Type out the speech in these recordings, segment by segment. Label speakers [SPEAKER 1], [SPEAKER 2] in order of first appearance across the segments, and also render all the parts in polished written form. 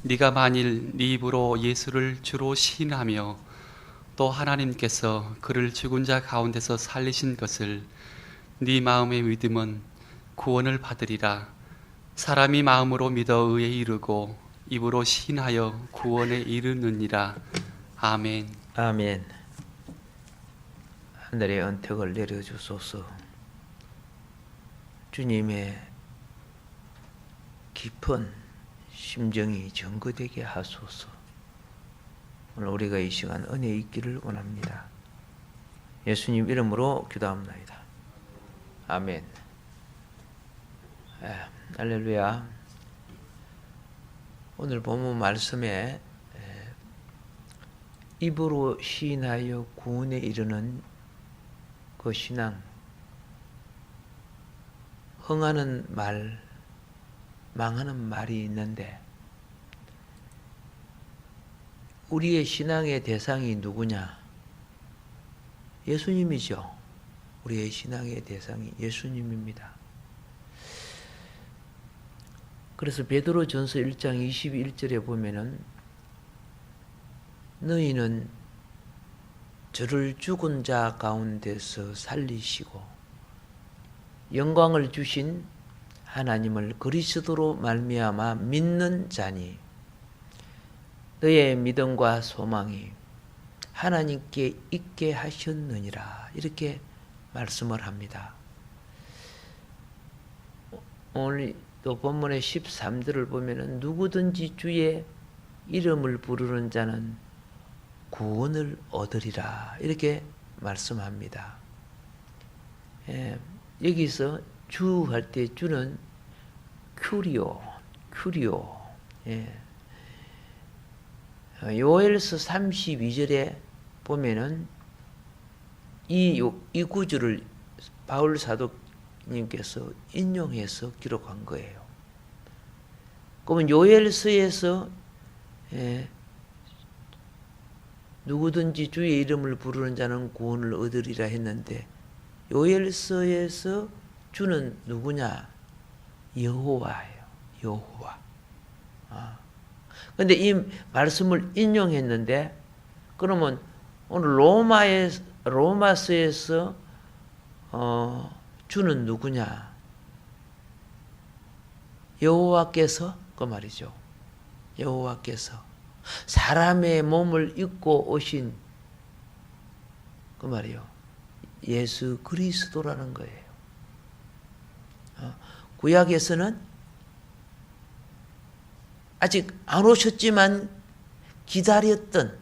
[SPEAKER 1] 네가 만일 네 입으로 예수를 주로 시인하며 또 하나님께서 그를 죽은 자 가운데서 살리신 것을 네 마음에 믿으면 구원을 받으리라. 사람이 마음으로 믿어 의에 이르고 입으로 시인하여 구원에 이르느니라. 아멘.
[SPEAKER 2] 아멘. 하늘의 은택을 내려주소서. 주님의 깊은 심정이 전거되게 하소서. 오늘 우리가 이 시간 은혜 있기를 원합니다. 예수님 이름으로 기도합니다. 아멘. 할렐루야. 오늘 본문 말씀에 입으로 시인하여 구원에 이르는 그 신앙, 흥하는 말, 망하는 말이 있는데 우리의 신앙의 대상이 누구냐? 예수님이죠. 우리의 신앙의 대상이 예수님입니다. 그래서 베드로전서 1장 21절에 보면은 너희는 저를 죽은 자 가운데서 살리시고 영광을 주신 하나님을 그리스도로 말미암아 믿는 자니 너의 믿음과 소망이 하나님께 있게 하셨느니라. 이렇게 말씀을 합니다. 오늘 또 본문의 13절을 보면은 누구든지 주의 이름을 부르는 자는 구원을 얻으리라. 이렇게 말씀합니다. 여기서 주 할 때 주는 큐리오. 요엘서 32절에 보면은 이 구절을 바울 사도님께서 인용해서 기록한 거예요. 그러면 요엘서에서 누구든지 주의 이름을 부르는 자는 구원을 얻으리라 했는데 요엘서에서 주는 누구냐? 여호와예요. 여호와. 그런데 이 말씀을 인용했는데 그러면 오늘 로마서에서 주는 누구냐? 여호와께서 그 말이죠. 여호와께서 사람의 몸을 입고 오신 그 말이요. 예수 그리스도라는 거예요. 구약에서는 아직 안 오셨지만 기다렸던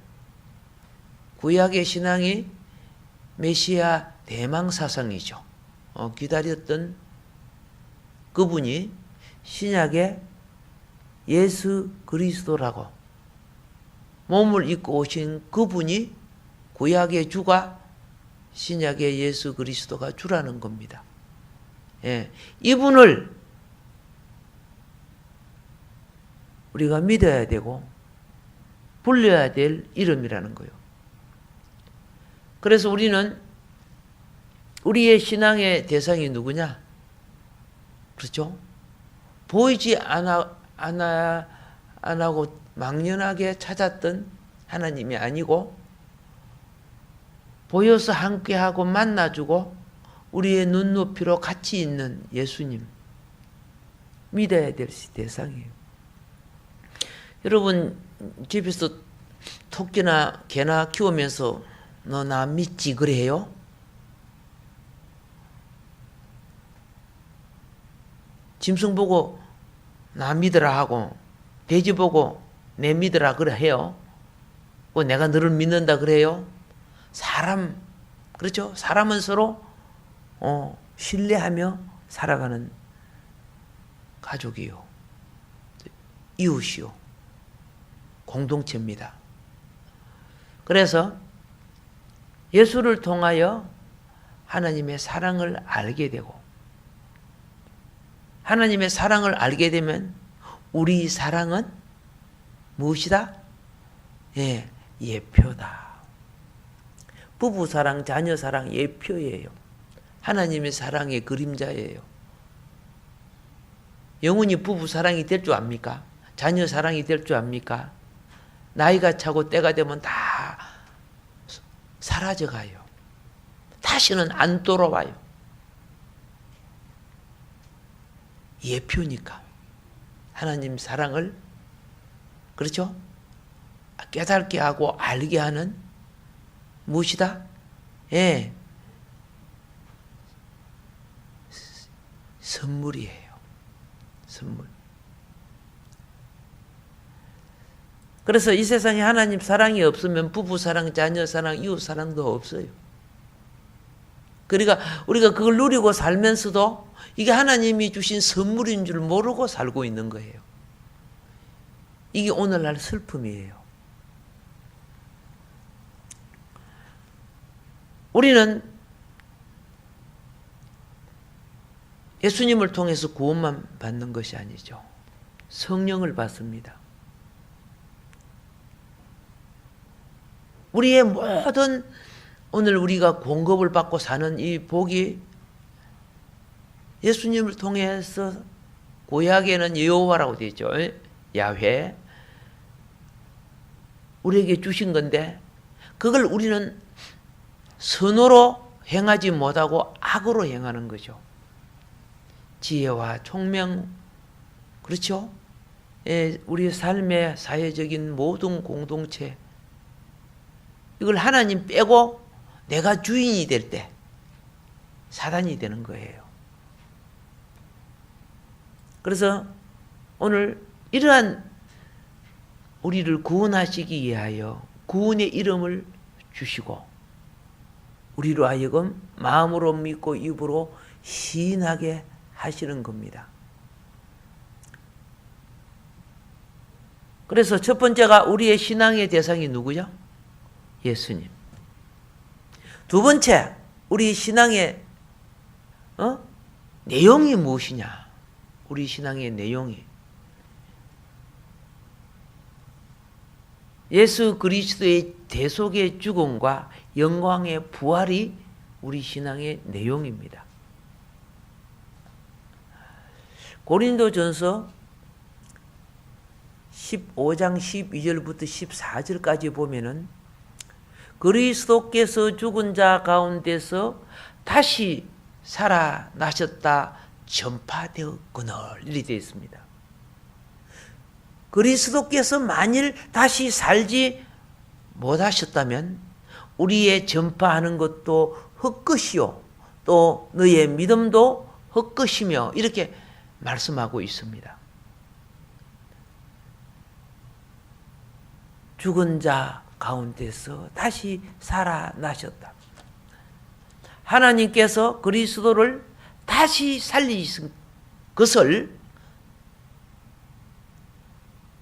[SPEAKER 2] 구약의 신앙이 메시아 대망사상이죠. 기다렸던 그분이 신약의 예수 그리스도라고 몸을 입고 오신 그분이 구약의 주가 신약의 예수 그리스도가 주라는 겁니다. 이분을 우리가 믿어야 되고 불려야 될 이름이라는 거예요. 그래서 우리는 우리의 신앙의 대상이 누구냐? 그렇죠? 보이지 안 하고 막연하게 찾았던 하나님이 아니고 보여서 함께하고 만나주고 우리의 눈높이로 같이 있는 예수님 믿어야 될 대상이에요. 여러분 집에서 토끼나 개나 키우면서 너 나 믿지 그래요? 짐승 보고 나 믿으라 하고 돼지 보고 내 믿으라 그래 해요? 내가 너를 믿는다 그래요? 사람 그렇죠? 사람은 서로 신뢰하며 살아가는 가족이요. 이웃이요. 공동체입니다. 그래서 예수를 통하여 하나님의 사랑을 알게 되고 하나님의 사랑을 알게 되면 우리 사랑은 무엇이다? 예표다. 부부 사랑, 자녀 사랑 예표예요. 하나님의 사랑의 그림자예요. 영원히 부부 사랑이 될 줄 압니까? 자녀 사랑이 될 줄 압니까? 나이가 차고 때가 되면 다 사라져가요. 다시는 안 돌아와요. 예표니까. 하나님 사랑을, 그렇죠? 깨닫게 하고 알게 하는 무엇이다? 예. 선물이에요. 선물. 그래서 이 세상에 하나님 사랑이 없으면 부부 사랑, 자녀 사랑, 이웃 사랑도 없어요. 그러니까 우리가 그걸 누리고 살면서도 이게 하나님이 주신 선물인 줄 모르고 살고 있는 거예요. 이게 오늘날 슬픔이에요. 우리는 예수님을 통해서 구원만 받는 것이 아니죠. 성령을 받습니다. 우리의 모든 오늘 우리가 공급을 받고 사는 이 복이 예수님을 통해서 구약에는 여호와라고 되어 있죠. 야훼. 우리에게 주신 건데 그걸 우리는 선으로 행하지 못하고 악으로 행하는 거죠. 지혜와 총명, 그렇죠? 우리 삶의 사회적인 모든 공동체, 이걸 하나님 빼고 내가 주인이 될 때 사단이 되는 거예요. 그래서 오늘 이러한 우리를 구원하시기 위하여 구원의 이름을 주시고 우리로 하여금 마음으로 믿고 입으로 시인하게 하시는 겁니다. 그래서 첫 번째가 우리의 신앙의 대상이 누구죠? 예수님. 두 번째, 우리 신앙의 내용이 무엇이냐? 우리 신앙의 내용이 예수 그리스도의 대속의 죽음과 영광의 부활이 우리 신앙의 내용입니다. 고린도전서 15장 12절부터 14절까지 보면은 그리스도께서 죽은 자 가운데서 다시 살아나셨다 전파되었거늘 이렇게 되어 있습니다. 그리스도께서 만일 다시 살지 못하셨다면 우리의 전파하는 것도 헛것이요 또 너의 믿음도 헛것이며 이렇게 말씀하고 있습니다. 죽은 자 가운데서 다시 살아나셨다. 하나님께서 그리스도를 다시 살리신 것을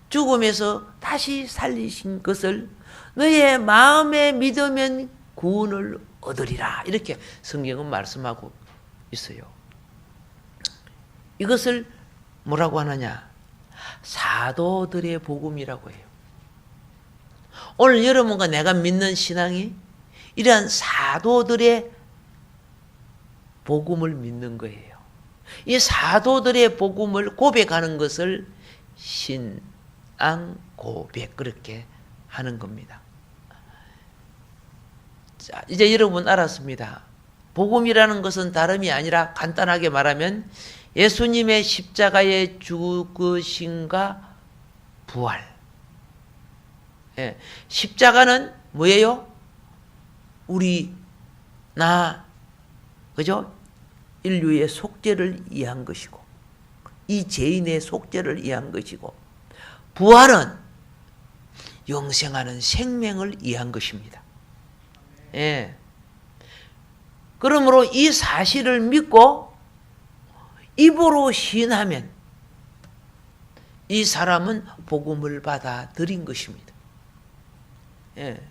[SPEAKER 2] 죽음에서 다시 살리신 것을 너의 마음에 믿으면 구원을 얻으리라. 이렇게 성경은 말씀하고 있어요. 이것을 뭐라고 하느냐? 사도들의 복음이라고 해요. 오늘 여러분과 내가 믿는 신앙이 이러한 사도들의 복음을 믿는 거예요. 이 사도들의 복음을 고백하는 것을 신앙 고백 그렇게 하는 겁니다. 자, 이제 여러분 알았습니다. 복음이라는 것은 다름이 아니라 간단하게 말하면 예수님의 십자가의 죽으심과 부활. 예, 십자가는 뭐예요? 그죠? 인류의 속죄를 위한 것이고, 이 죄인의 속죄를 위한 것이고, 부활은 영생하는 생명을 위한 것입니다. 예. 그러므로 이 사실을 믿고 입으로 시인하면 이 사람은 복음을 받아들인 것입니다. 예.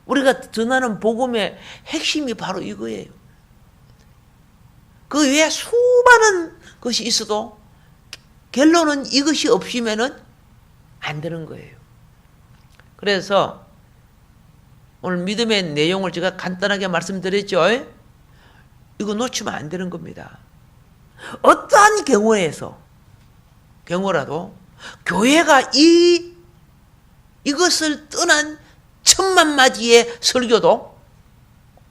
[SPEAKER 2] 우리가 전하는 복음의 핵심이 바로 이거예요. 그 외에 수많은 것이 있어도 결론은 이것이 없으면은 안 되는 거예요. 그래서 오늘 믿음의 내용을 제가 간단하게 말씀드렸죠. 이거 놓치면 안 되는 겁니다. 어떠한 경우에서 경우라도 교회가 이것을 떠난 천만마디의 설교도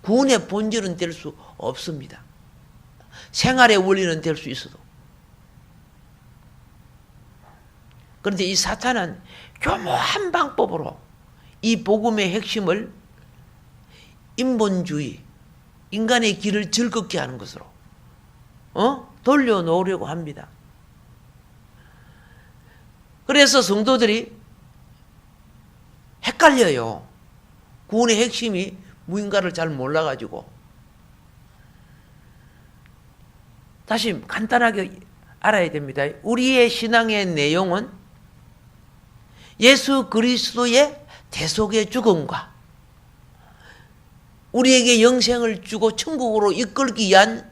[SPEAKER 2] 구원의 본질은 될 수 없습니다. 생활의 원리는 될 수 있어도. 그런데 이 사탄은 교묘한 방법으로 이 복음의 핵심을 인본주의, 인간의 길을 즐겁게 하는 것으로 돌려놓으려고 합니다. 그래서 성도들이 헷갈려요. 구원의 핵심이 무인가를 잘 몰라가지고. 다시 간단하게 알아야 됩니다. 우리의 신앙의 내용은 예수 그리스도의 대속의 죽음과 우리에게 영생을 주고 천국으로 이끌기 위한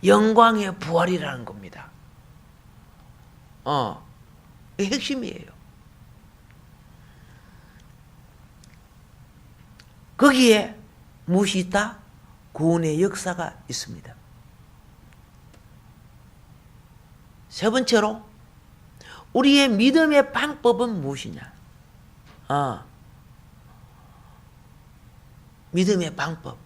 [SPEAKER 2] 영광의 부활이라는 겁니다. 이게 핵심이에요. 거기에 무엇이 있다? 구원의 역사가 있습니다. 세 번째로 우리의 믿음의 방법은 무엇이냐? 믿음의 방법.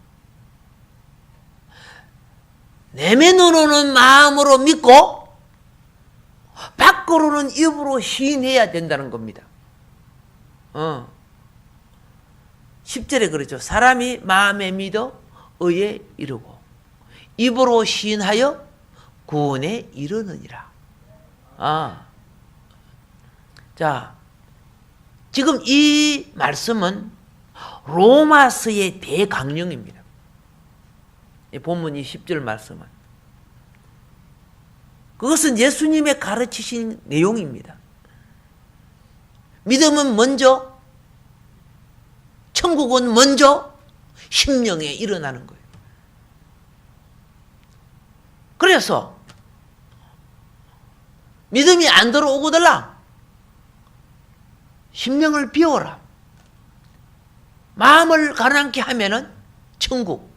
[SPEAKER 2] 내면으로는 마음으로 믿고 밖으로는 입으로 시인해야 된다는 겁니다. 10절에 그러죠. 사람이 마음에 믿어 의에 이르고 입으로 시인하여 구원에 이르느니라. 자, 지금 이 말씀은 로마서의 대강령입니다. 이 본문 이 10절 말씀은. 그것은 예수님의 가르치신 내용입니다. 믿음은 먼저, 천국은 먼저 심령에 일어나는 거예요. 그래서 믿음이 안 들어오거들라 심령을 비워라. 마음을 가난케 하면은 천국.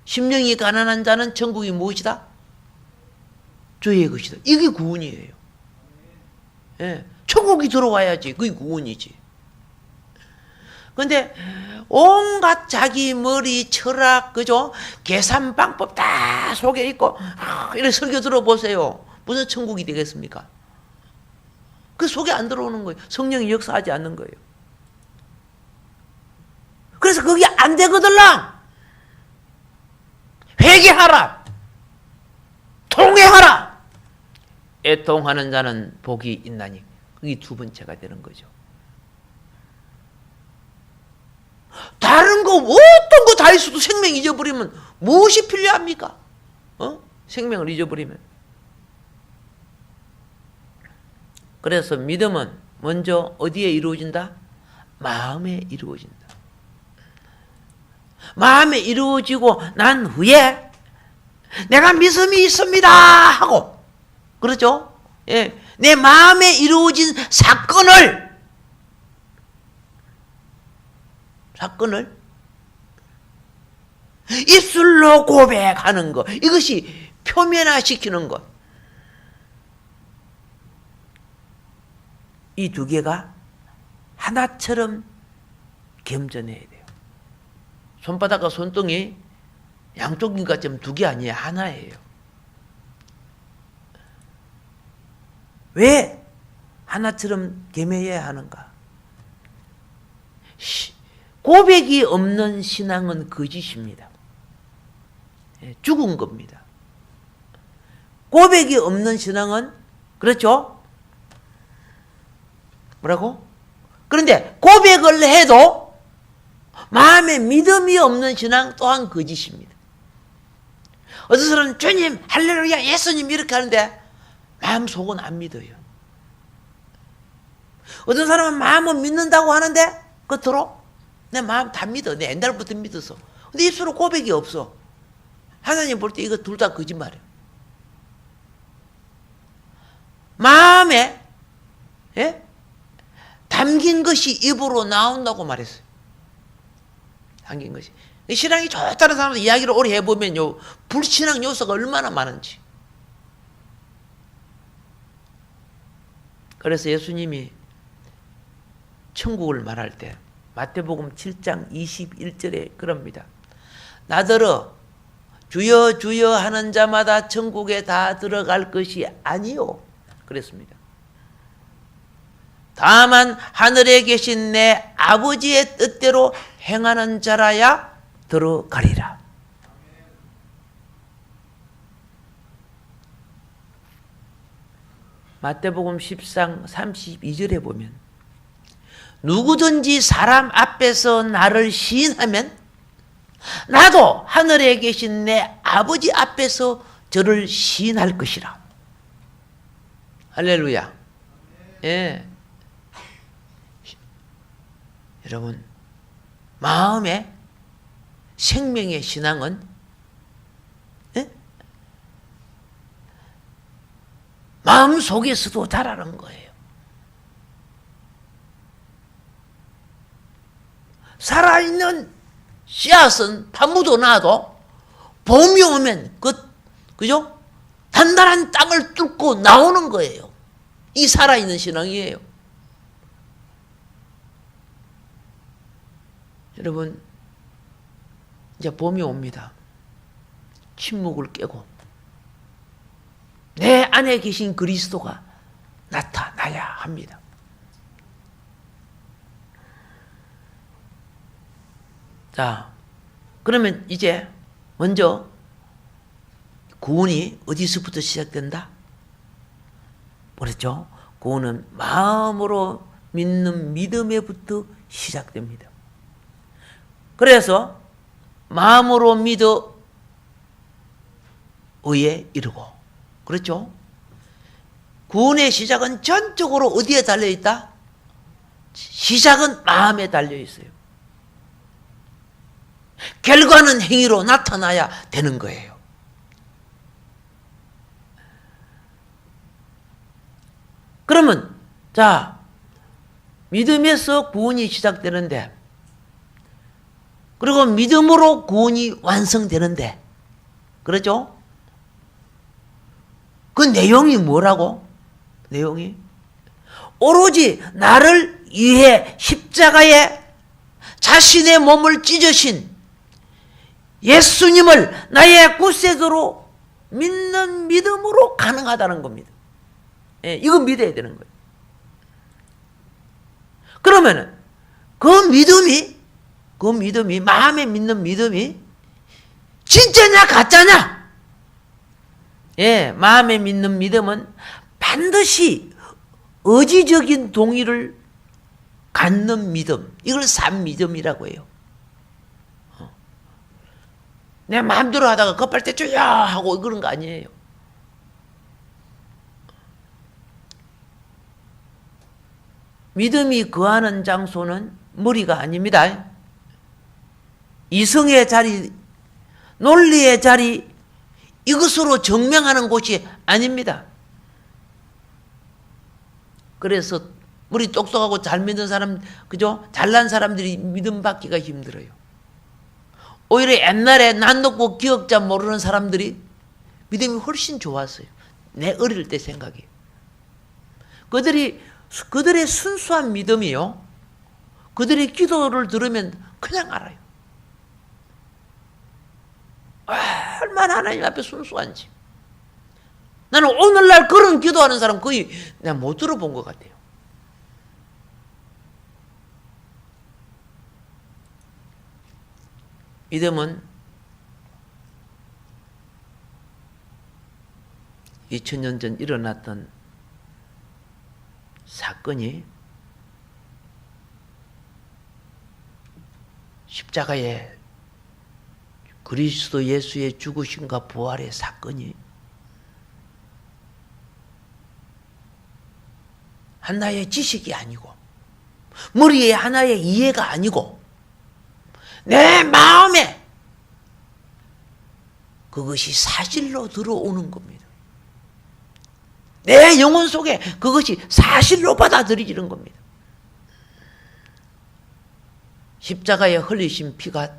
[SPEAKER 2] 심령이 가난한 자는 천국이 무엇이다? 주의 것이다. 이게 구원이에요. 예, 천국이 들어와야지. 그게 구원이지. 그런데 온갖 자기 머리, 철학, 그죠? 계산 방법 다 속에 있고 이런 설교 들어보세요. 무슨 천국이 되겠습니까? 그 속에 안 들어오는 거예요. 성령이 역사하지 않는 거예요. 그래서 그게 안 되거들라. 회개하라. 통회하라. 애통하는 자는 복이 있나니. 그게 두 번째가 되는 거죠. 다른 거 어떤 거 다 있어도 생명 잊어버리면 무엇이 필요합니까? 생명을 잊어버리면. 그래서 믿음은 먼저 어디에 이루어진다? 마음에 이루어진다. 마음에 이루어지고 난 후에 내가 믿음이 있습니다 하고, 그렇죠? 예, 내 마음에 이루어진 사건을 입술로 고백하는 것, 이것이 표면화시키는 것. 이 두 개가 하나처럼 겸전해야 돼요. 손바닥과 손등이 양쪽인 것처럼 두 개 아니에요. 하나예요. 왜 하나처럼 겸해야 하는가? 고백이 없는 신앙은 거짓입니다. 죽은 겁니다. 고백이 없는 신앙은, 그렇죠? 뭐라고? 그런데 고백을 해도 마음에 믿음이 없는 신앙 또한 거짓입니다. 어떤 사람은 주님, 할렐루야, 예수님 이렇게 하는데 마음속은 안 믿어요. 어떤 사람은 마음은 믿는다고 하는데 겉으로 내 마음 다 믿어. 내 옛날부터 믿었어. 근데 입술로 고백이 없어. 하나님 볼 때 이거 둘 다 거짓말이에요. 마음에 담긴 것이 입으로 나온다고 말했어요. 담긴 것이. 신앙이 좋다는 사람들 이야기를 오래 해보면요, 불신앙 요소가 얼마나 많은지. 그래서 예수님이 천국을 말할 때 마태복음 7장 21절에 그럽니다. 나더러 주여 주여 하는 자마다 천국에 다 들어갈 것이 아니요 그랬습니다. 다만 하늘에 계신 내 아버지의 뜻대로 행하는 자라야 들어가리라. 마태복음 10장 32절에 보면 누구든지 사람 앞에서 나를 시인하면 나도 하늘에 계신 내 아버지 앞에서 저를 시인할 것이라. 할렐루야. 예. 여러분, 마음의 생명의 신앙은 예? 마음 속에서도 자라는 거예요. 살아있는 씨앗은 파묻어 놔도 봄이 오면 그죠? 단단한 땅을 뚫고 나오는 거예요. 이 살아있는 신앙이에요. 여러분, 이제 봄이 옵니다. 침묵을 깨고 내 안에 계신 그리스도가 나타나야 합니다. 자, 그러면 이제 먼저 구원이 어디서부터 시작된다? 그렇죠? 구원은 마음으로 믿는 믿음에부터 시작됩니다. 그래서 마음으로 믿어 의에 이르고, 그렇죠? 구원의 시작은 전적으로 어디에 달려있다? 시작은 마음에 달려있어요. 결과는 행위로 나타나야 되는 거예요. 그러면 자, 믿음에서 구원이 시작되는데, 그리고 믿음으로 구원이 완성되는데, 그렇죠? 그 내용이 뭐라고? 내용이 오로지 나를 위해 십자가에 자신의 몸을 찢으신 예수님을 나의 구세주로 믿는 믿음으로 가능하다는 겁니다. 예, 이거 믿어야 되는 거예요. 그러면은 그 믿음이 마음에 믿는 믿음이 진짜냐 가짜냐? 예, 마음에 믿는 믿음은 반드시 의지적인 동의를 갖는 믿음, 이걸 산믿음이라고 해요. 내 마음대로 하다가 급할 때 쪼야 하고 그런 거 아니에요. 믿음이 거하는 장소는 머리가 아닙니다. 이성의 자리, 논리의 자리, 이것으로 증명하는 곳이 아닙니다. 그래서 머리 똑똑하고 잘 믿는 사람, 그죠? 잘난 사람들이 믿음 받기가 힘들어요. 오히려 옛날에 난 놓고 기억자 모르는 사람들이 믿음이 훨씬 좋았어요. 내 어릴 때 생각이. 그들의 순수한 믿음이요, 그들의 기도를 들으면 그냥 알아요. 얼마나 하나님 앞에 순수한지. 나는 오늘날 그런 기도하는 사람 거의 내가 못 들어본 것 같아요. 믿음은 2000년 전 일어났던 사건이 십자가에 그리스도 예수의 죽으심과 부활의 사건이 하나의 지식이 아니고 머리에 하나의 이해가 아니고 내 마음에 그것이 사실로 들어오는 겁니다. 내 영혼 속에 그것이 사실로 받아들여지는 겁니다. 십자가에 흘리신 피가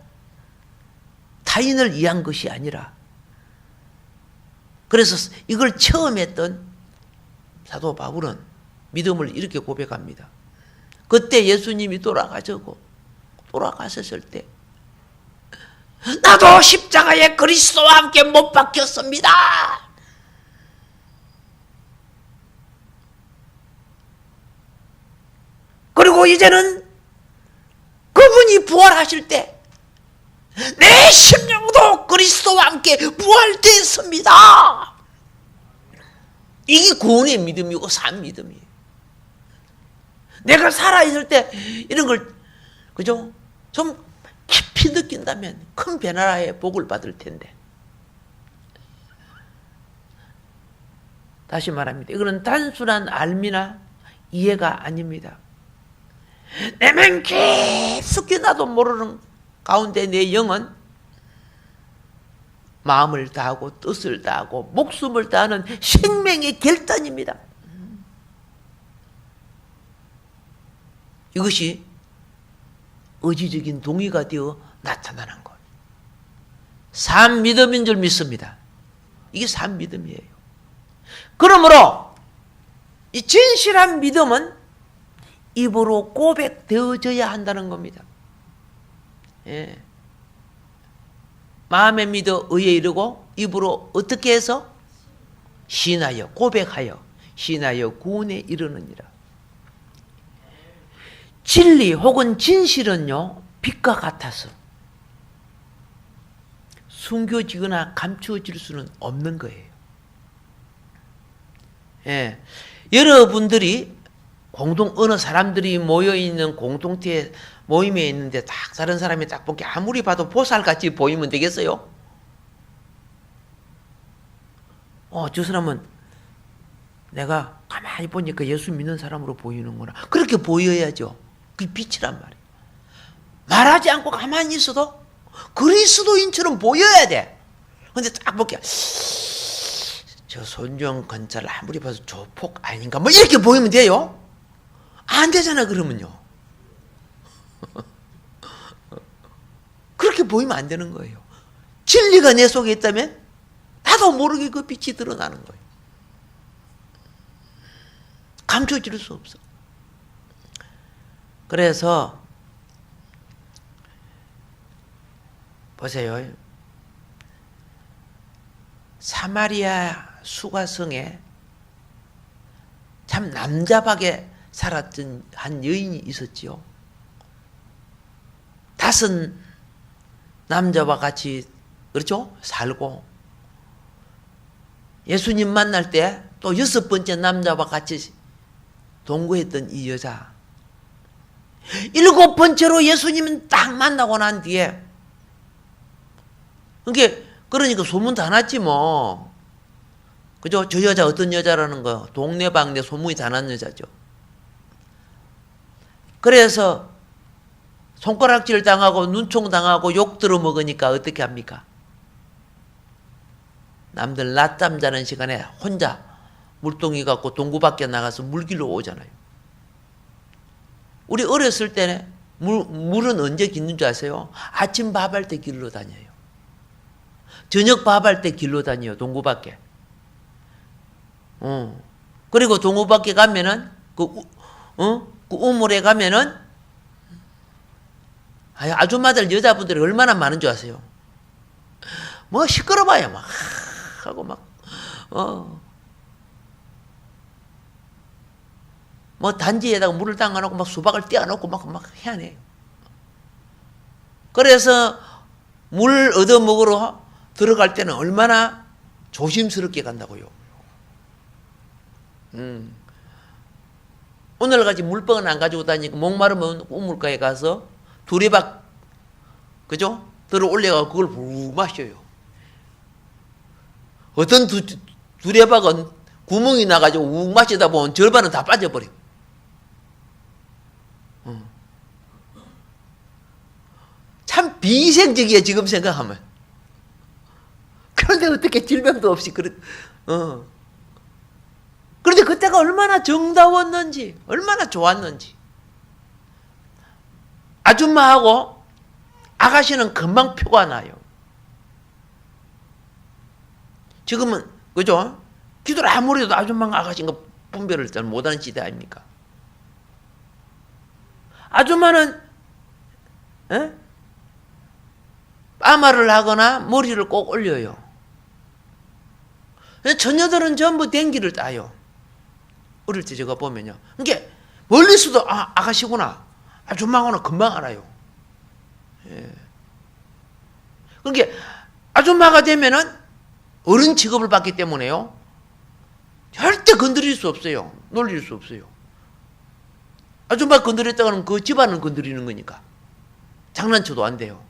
[SPEAKER 2] 타인을 위한 것이 아니라, 그래서 이걸 처음 했던 사도 바울은 믿음을 이렇게 고백합니다. 그때 예수님이 돌아가셨을 때 나도 십자가에 그리스도와 함께 못 박혔습니다. 그리고 이제는 그분이 부활하실 때 내 심령도 그리스도와 함께 부활되었습니다. 이게 구원의 믿음이고 산 믿음이에요. 내가 살아있을 때 이런 걸 그죠? 좀 깊이 느낀다면 큰 변화의 복을 받을 텐데. 다시 말합니다. 이거는 단순한 알미나 이해가 아닙니다. 내면 깊숙이 나도 모르는 가운데 내 영은 마음을 다하고 뜻을 다하고 목숨을 다하는 생명의 결단입니다. 이것이 의지적인 동의가 되어 나타나는 것. 산 믿음인 줄 믿습니다. 이게 산 믿음이에요. 그러므로 이 진실한 믿음은 입으로 고백되어져야 한다는 겁니다. 예. 마음에 믿어 의에 이르고 입으로 어떻게 해서? 신하여 고백하여 신하여 구원에 이르느니라. 진리 혹은 진실은요 빛과 같아서 숨겨지거나 감추어질 수는 없는 거예요. 예. 여러분들이 어느 사람들이 모여있는 공동체 모임에 있는데 딱 다른 사람이 딱 보기 아무리 봐도 보살같이 보이면 되겠어요? 저 사람은 내가 가만히 보니까 예수 믿는 사람으로 보이는구나. 그렇게 보여야죠. 그게 빛이란 말이에요. 말하지 않고 가만히 있어도 그리스도인처럼 보여야 돼. 근데 딱 보기야 저 손정 건설 아무리 봐도 조폭 아닌가 뭐 이렇게 보이면 돼요? 안 되잖아 그러면요. 그렇게 보이면 안 되는 거예요. 진리가 내 속에 있다면 나도 모르게 그 빛이 드러나는 거예요. 감춰질 수 없어. 그래서 보세요. 사마리아 수가성에 참 남자박에 살았던 한 여인이 있었지요. 5 남자와 같이 그렇죠? 살고 예수님 만날 때 또 6번째 남자와 같이 동거했던 이 여자 7번째로 예수님은 딱 만나고 난 뒤에 그러니까 소문 다 났지 뭐. 그죠? 저 여자 어떤 여자라는 거 동네방네 소문이 다 난 여자죠. 그래서 손가락질 당하고 눈총 당하고 욕 들어먹으니까 어떻게 합니까? 남들 낮잠 자는 시간에 혼자 물동이 갖고 동구 밖에 나가서 물길로 오잖아요. 우리 어렸을 때는 물은 언제 기는 줄 아세요? 아침 밥할 때 길로 다녀요. 저녁 밥할 때 길로 다녀요. 동구 밖에. 그리고 동구 밖에 가면은 그 우물에 가면은 아줌마들 여자분들이 얼마나 많은 줄 아세요? 뭐 시끄러워요 막 하고 뭐 단지에다가 물을 담가놓고 막 수박을 떼어놓고 막 해야해요. 그래서 물 얻어 먹으러 들어갈 때는 얼마나 조심스럽게 간다고요. 오늘같이 물병은 안 가지고 다니고 목마르면 우물가에 가서 두레박 그죠? 들어 올려가 그걸 부 마셔요. 어떤 두레박은 구멍이 나가지고 욱 마시다 보면 절반은 다 빠져버려. 참 비위생적이야 지금 생각하면. 그런데 어떻게 질병도 없이 그런데 그때가 얼마나 정다웠는지 얼마나 좋았는지. 아줌마하고 아가씨는 금방 표가 나요. 지금은 그죠? 기도를 아무리 해도 아줌마가 아가씨인가 분별을 잘 못하는 시대 아닙니까? 아줌마는 파마를 하거나 머리를 꼭 올려요. 처녀들은 전부 댕기를 따요. 어릴 때 제가 보면요. 그러니까 멀리서도 아가씨구나, 아줌마구나 금방 알아요. 예. 그러니까 아줌마가 되면은 어른 취급을 받기 때문에요. 절대 건드릴 수 없어요. 놀릴 수 없어요. 아줌마 건드렸다가는 그 집안을 건드리는 거니까. 장난쳐도 안 돼요.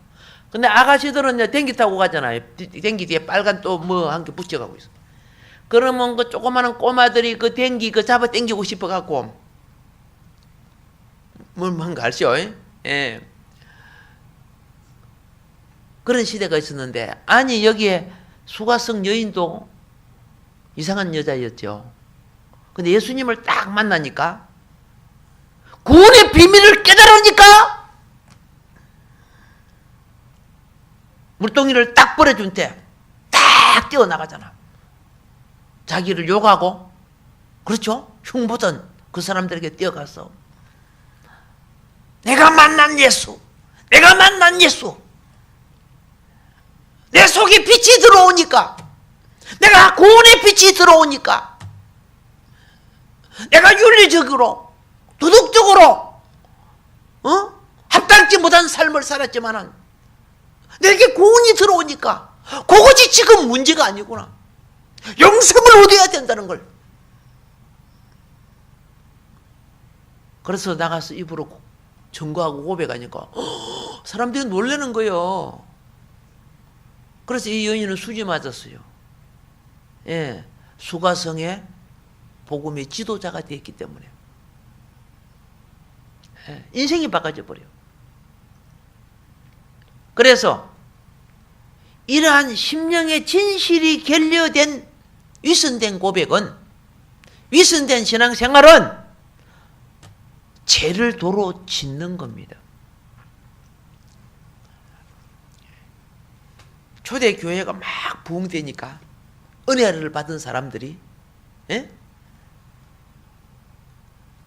[SPEAKER 2] 근데 아가씨들은 댕기 타고 가잖아요. 댕기 뒤에 빨간 또 뭐 한 개 붙여가고 있어. 그러면 그 조그마한 꼬마들이 그 댕기 그 잡아 당기고 싶어갖고 뭐 한 거 알죠? 예. 그런 시대가 있었는데, 아니 여기에 수가성 여인도 이상한 여자였죠. 근데 예수님을 딱 만나니까 구원의 비밀을 깨달으니까 물동이를 딱 버려준 때 딱 뛰어나가잖아. 자기를 욕하고, 그렇죠? 흉보던 그 사람들에게 뛰어가서 내가 만난 예수, 내가 만난 예수, 내 속에 빛이 들어오니까, 내가 구원의 빛이 들어오니까, 내가 윤리적으로 도덕적으로 합당치 못한 삶을 살았지만은 내게 구원이 들어오니까 그것이 지금 문제가 아니구나, 영생을 얻어야 된다는 걸. 그래서 나가서 입으로 증거하고 고백하니까 사람들이 놀라는 거예요. 그래서 이 여인은 수지 맞았어요. 예, 수가성의 복음의 지도자가 되었기 때문에. 예, 인생이 바꿔져 버려요. 그래서 이러한 심령의 진실이 결여된 위선된 고백은, 위선된 신앙생활은 죄를 도로 짓는 겁니다. 초대교회가 막 부흥되니까 은혜를 받은 사람들이, 예?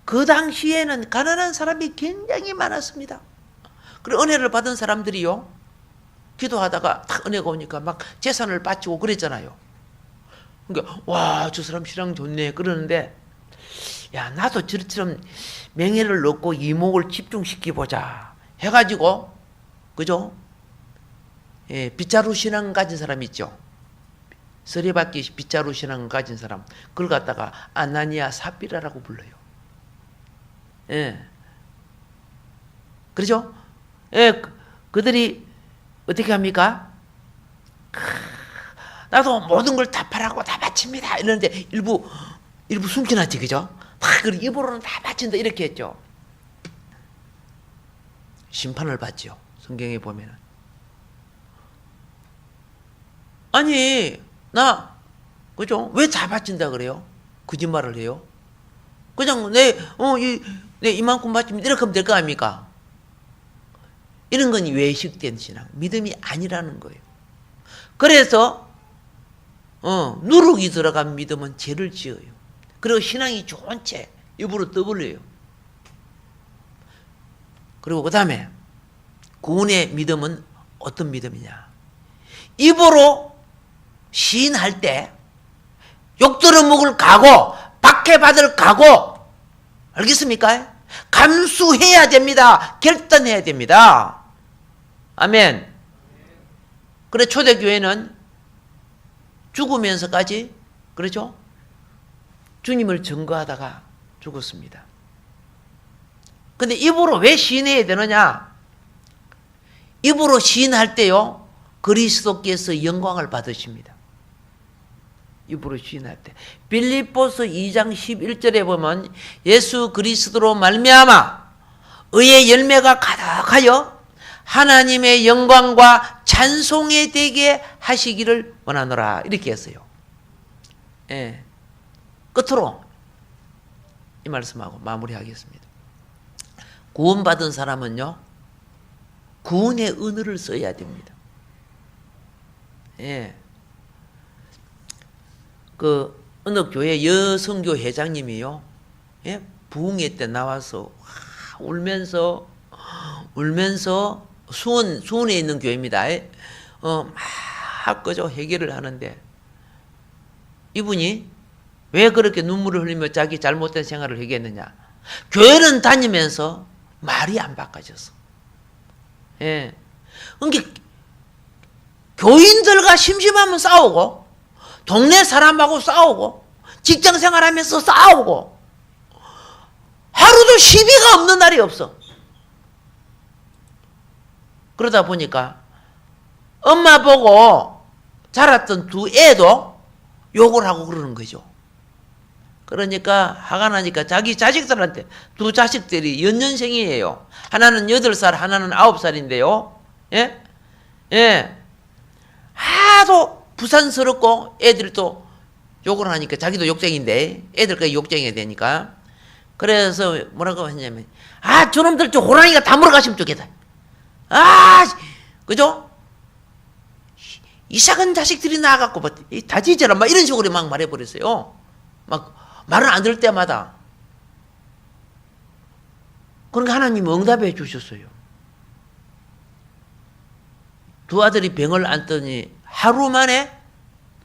[SPEAKER 2] 그 당시에는 가난한 사람이 굉장히 많았습니다. 그리고 은혜를 받은 사람들이요, 기도하다가 딱 은혜가 오니까 막 재산을 바치고 그랬잖아요. 그러니까 와, 저 사람 신앙 좋네 그러는데, 야, 나도 저처럼 명예를 넣고 이목을 집중시켜보자 해가지고, 그죠? 예, 빗자루 신앙 가진 사람 있죠. 서리받기 빗자루 신앙 가진 사람, 그걸 갖다가 아나니아 삽비라라고 불러요. 예, 그렇죠? 예, 그들이 어떻게 합니까? 나도 모든 걸 다 팔아고 다 바칩니다 이러는데 일부 숨겨놨지, 그죠? 그리고 입으로는 다 바친다 이렇게 했죠. 심판을 받죠, 성경에 보면은. 아니, 그죠? 왜 다 바친다 그래요? 거짓말을 해요? 그냥 내 이만큼 바치면 이렇게 하면 될 거 아닙니까? 이런 건 외식된 신앙, 믿음이 아니라는 거예요. 그래서 누룩이 들어간 믿음은 죄를 지어요. 그리고 신앙이 좋은 채 입으로 떠벌려요. 그리고 그 다음에 구원의 믿음은 어떤 믿음이냐? 입으로 시인할 때 욕들어 먹을 각오, 박해받을 각오, 알겠습니까? 감수해야 됩니다. 결단해야 됩니다. 아멘. 그래, 초대교회는 죽으면서까지, 그렇죠? 주님을 증거하다가 죽었습니다. 근데 입으로 왜 시인해야 되느냐? 입으로 시인할 때요, 그리스도께서 영광을 받으십니다. 입으로 시인할 때. 빌립보서 2장 11절에 보면 예수 그리스도로 말미암아 의의 열매가 가득하여 하나님의 영광과 찬송에 되게 하시기를 원하노라 이렇게 했어요. 예. 끝으로 이 말씀하고 마무리하겠습니다. 구원받은 사람은요, 구원의 은혜를 써야 됩니다. 예. 어느 교회 여성교 회장님이요. 예? 부흥회 때 나와서 울면서 수원에 있는 교회입니다. 막 그저 해결을 하는데 이분이 왜 그렇게 눈물을 흘리며 자기 잘못된 생활을 회개했느냐? 교회는 다니면서 말이 안 바꿔졌어. 예. 그러니까 교인들과 심심하면 싸우고, 동네 사람하고 싸우고, 직장 생활하면서 싸우고, 하루도 시비가 없는 날이 없어. 그러다 보니까 엄마 보고 자랐던 두 애도 욕을 하고 그러는 거죠. 그러니까 화가 나니까 자기 자식들한테, 두 자식들이 연년생이에요. 하나는 8살, 하나는 9살인데요. 예? 예. 하도 부산스럽고 애들도 욕을 하니까 자기도 욕쟁인데 애들까지 욕쟁이가 되니까, 그래서 뭐라고 했냐면, 저놈들 저 호랑이가 다 물어가시면 좋겠다. 그죠? 이 작은 자식들이 나와갖고 다 지져라 막 이런 식으로 막 말해버렸어요. 막 말을 안 들을 때마다. 그러니까 하나님이 응답해 주셨어요. 두 아들이 병을 안더니 하루 만에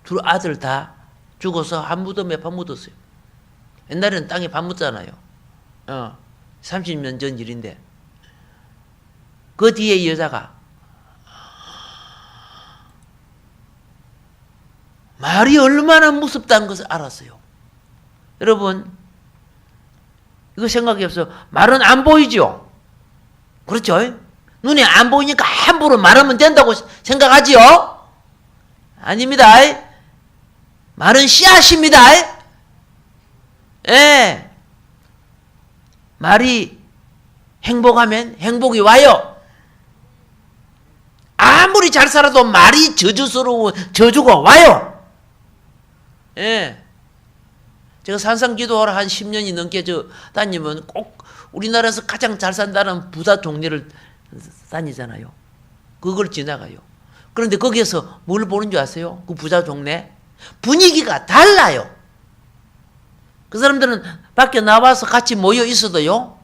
[SPEAKER 2] 두 아들 다 죽어서 한 무덤에 밥 묻었어요. 옛날에는 땅에 밥 묻잖아요. 30년 전 일인데. 그 뒤에 이 여자가 말이 얼마나 무섭다는 것을 알았어요. 여러분, 이거 생각해 보세요. 말은 안 보이죠? 그렇죠? 눈에 안 보이니까 함부로 말하면 된다고 생각하지요? 아닙니다. 말은 씨앗입니다. 예. 말이 행복하면 행복이 와요. 아무리 잘 살아도 말이 저주스러운 저주가 와요. 예. 제가 산상기도를 한 10년이 넘게 다니면 꼭 우리나라에서 가장 잘 산다는 부자 동네를 다니잖아요. 그걸 지나가요. 그런데 거기에서 뭘 보는 줄 아세요? 그 부자 동네? 분위기가 달라요. 그 사람들은 밖에 나와서 같이 모여 있어도요,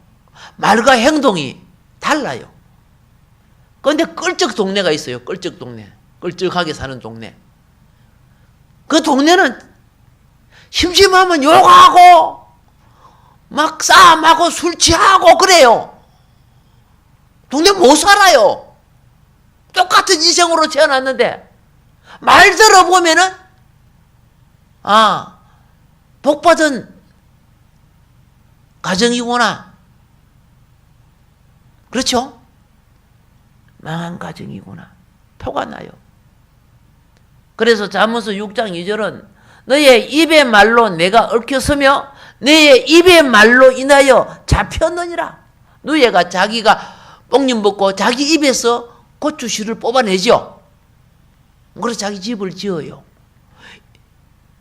[SPEAKER 2] 말과 행동이 달라요. 그런데 껄쩍 동네가 있어요. 껄쩍 동네. 껄쩍하게 사는 동네. 그 동네는 심심하면 욕하고 막 싸움하고 술 취하고 그래요. 동네 못 살아요. 똑같은 인생으로 태어났는데 말 들어보면은 복받은 가정이구나. 그렇죠? 망한 가정이구나. 표가 나요. 그래서 잠언서 6장 2절은 너의 입의 말로 내가 얽혀서며 너의 입의 말로 인하여 잡혔느니라. 누에가 자기가 뽕님 먹고 자기 입에서 고추씨를 뽑아내죠. 그래서 자기 집을 지어요.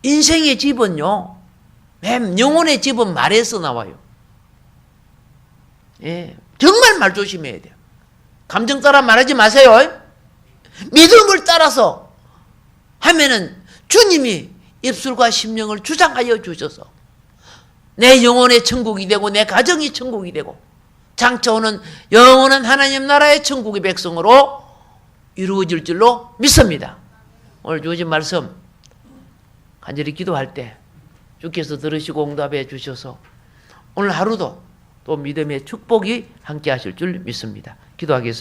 [SPEAKER 2] 인생의 집은요, 맨 영혼의 집은 말에서 나와요. 예, 정말 말 조심해야 돼요. 감정 따라 말하지 마세요. 믿음을 따라서 하면은 주님이 입술과 심령을 주장하여 주셔서 내 영혼의 천국이 되고 내 가정이 천국이 되고 장차 오는 영원한 하나님 나라의 천국의 백성으로 이루어질 줄로 믿습니다. 오늘 주신 말씀 간절히 기도할 때 주께서 들으시고 응답해 주셔서 오늘 하루도 또 믿음의 축복이 함께 하실 줄 믿습니다. 기도하겠습니다.